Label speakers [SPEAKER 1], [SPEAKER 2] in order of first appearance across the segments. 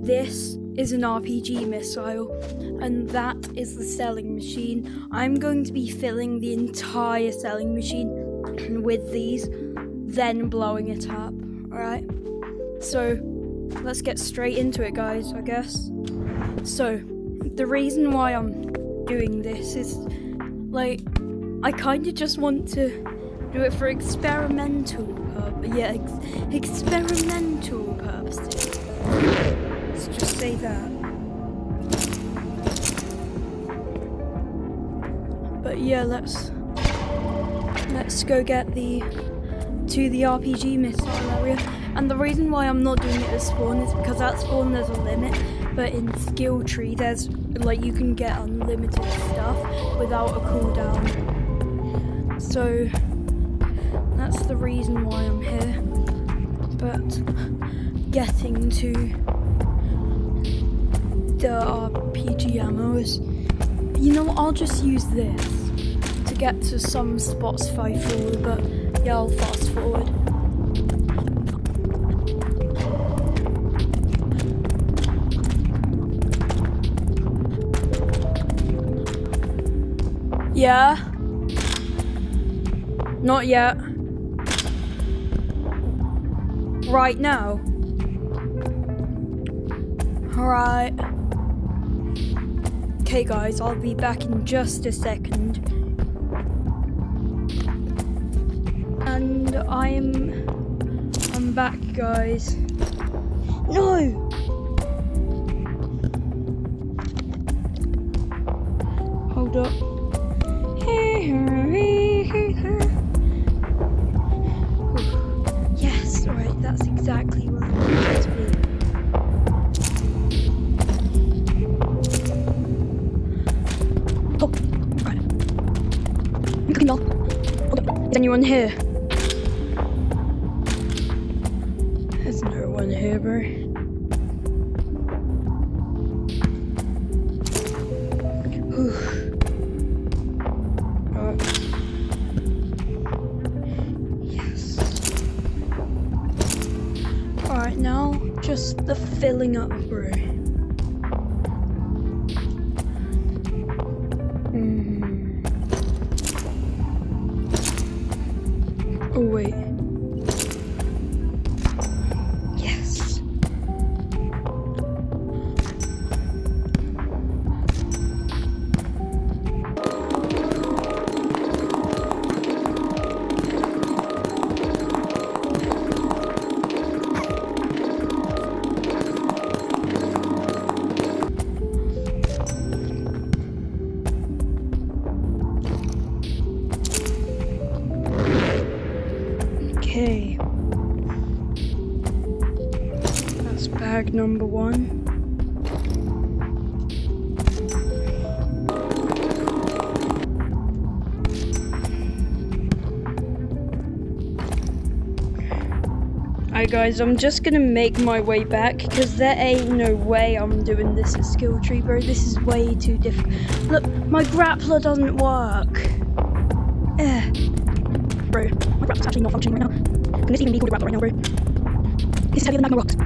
[SPEAKER 1] this is an RPG missile, and that is the selling machine. I'm going to be filling the entire selling machine with these, then blowing it up, alright? So, let's get straight into it, guys, I guess. So, the reason why I'm doing this is, like, I kind of just want to do it for experimental experimental purposes. Let's just say that. But yeah, let's go get to the RPG missile area. And the reason why I'm not doing it at spawn is because at spawn there's a limit, but in skill tree there's you can get unlimited stuff without a cooldown. So that's the reason why I'm here. But getting to the RPG ammo is, I'll just use this to get to some spots if I fall, but yeah, I'll fast forward. Yeah? Not yet. Right now? Alright. Okay guys, I'll be back in just a second. And I'm back, guys. No! Hold up. Yes, alright, that's exactly where I want to be. Oh, right. I'm cooking, y'all. Is anyone here? There's no one here, bro. Alright, now just the filling up, bro. Oh, wait. Yes. Okay, that's bag number 1. Alright guys, I'm just gonna make my way back because there ain't no way I'm doing this at skill tree, bro. This is way too difficult. Look, my grappler doesn't work. Bro, my grappler's actually not functioning right now. Can this even be called a grappler right now, bro? This is heavier than magma rocks.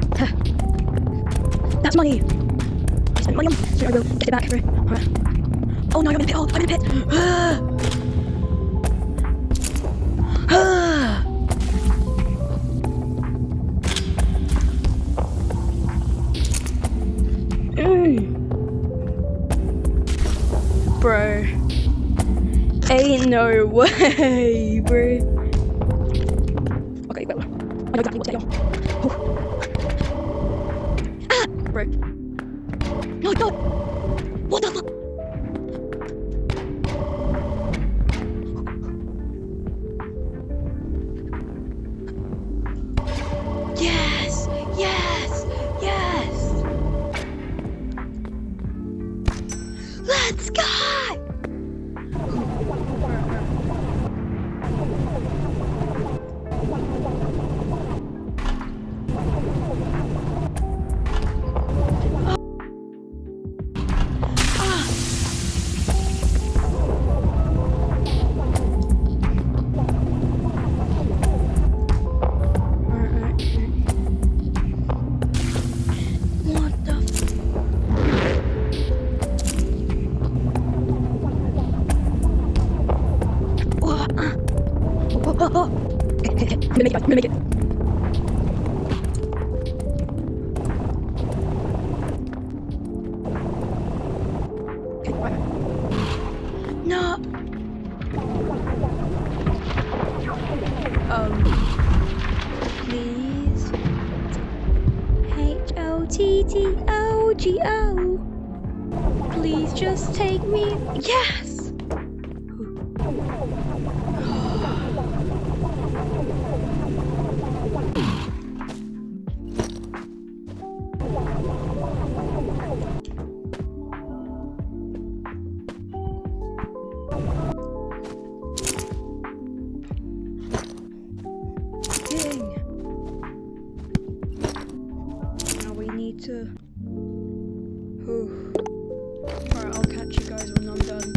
[SPEAKER 1] That's money. I spent money on, so I will get it back, bro. Alright. Oh no, I'm in a pit. Oh, I'm in a pit. Bro. Ain't no way, bro. Okay, well, I know exactly what's going on. Ah, bro. No, God. What the fuck? Yes, yes, yes. Let's go. What the TTOGO. Please just take me. Yes! Dang. Now we need to. Alright, I'll catch you guys when I'm done.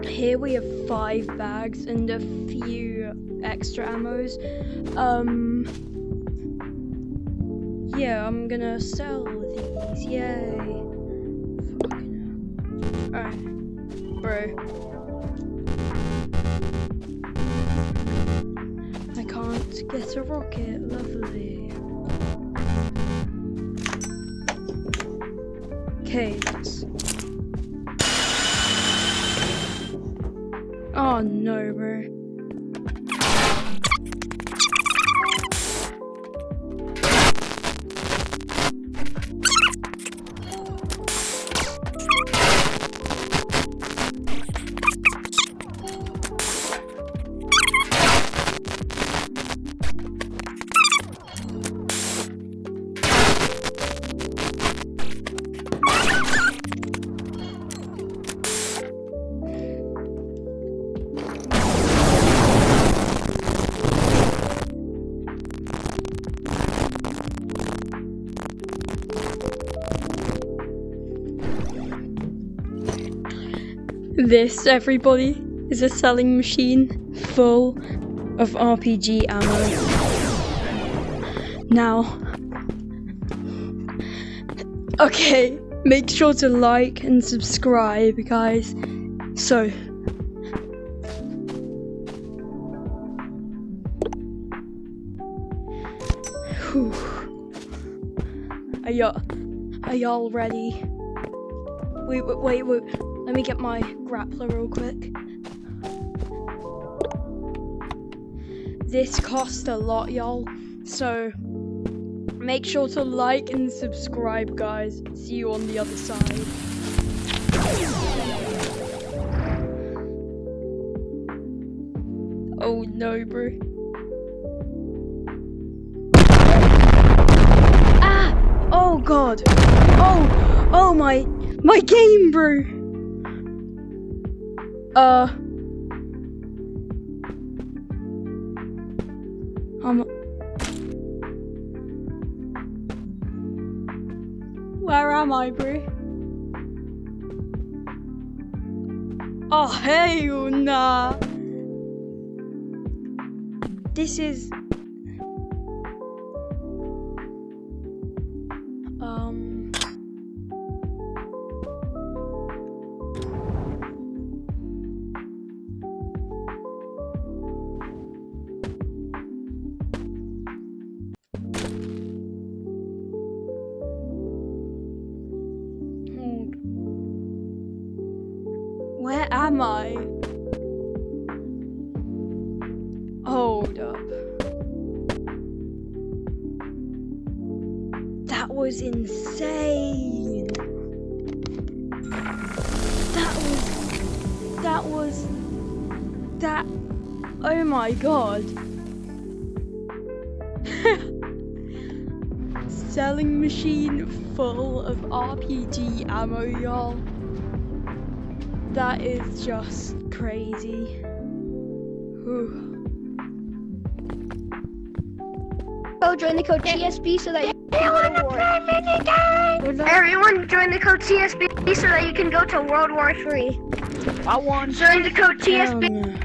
[SPEAKER 1] Here we have 5 bags and a few extra ammos. Yeah, I'm gonna sell these. Yay. Alright, bro. I can't get a rocket. Lovely. Okay. Oh no, bro. This, everybody, is a selling machine full of RPG ammo. Now, okay, make sure to like and subscribe, guys. So, whew. Are y'all ready? Wait. Let me get my grappler real quick. This cost a lot, y'all. So make sure to like and subscribe, guys. See you on the other side. Oh no, bro. Ah! Oh god. Oh my game, bro. Where am I, bro? Oh, hell nah. This is... Where am I? Hold up. That was insane. That. Oh my god. Selling machine full of RPG ammo, y'all. That is just crazy. Whew.
[SPEAKER 2] Go join the code TSB so that you can go to war. Everyone join the code TSB so that you can go to World War III.
[SPEAKER 1] I want
[SPEAKER 2] Join the code TSB.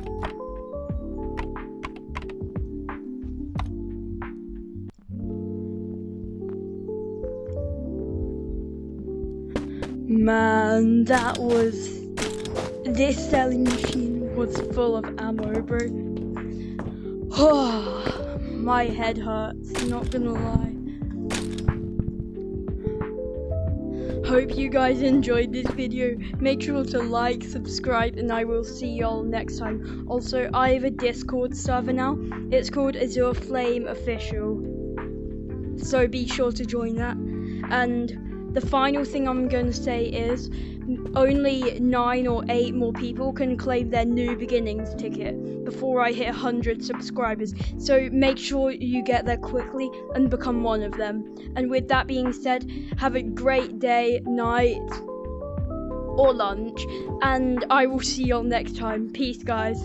[SPEAKER 1] Man, this selling machine was full of ammo, bro. Oh, my head hurts, not gonna lie. Hope you guys enjoyed this video. Make sure to like, subscribe, and I will see y'all next time. Also, I have a Discord server now. It's called Azure Flame Official. So be sure to join that. And the final thing I'm going to say is only 9 or 8 more people can claim their New Beginnings ticket before I hit 100 subscribers. So make sure you get there quickly and become one of them. And with that being said, have a great day, night, or lunch, and I will see y'all next time. Peace, guys.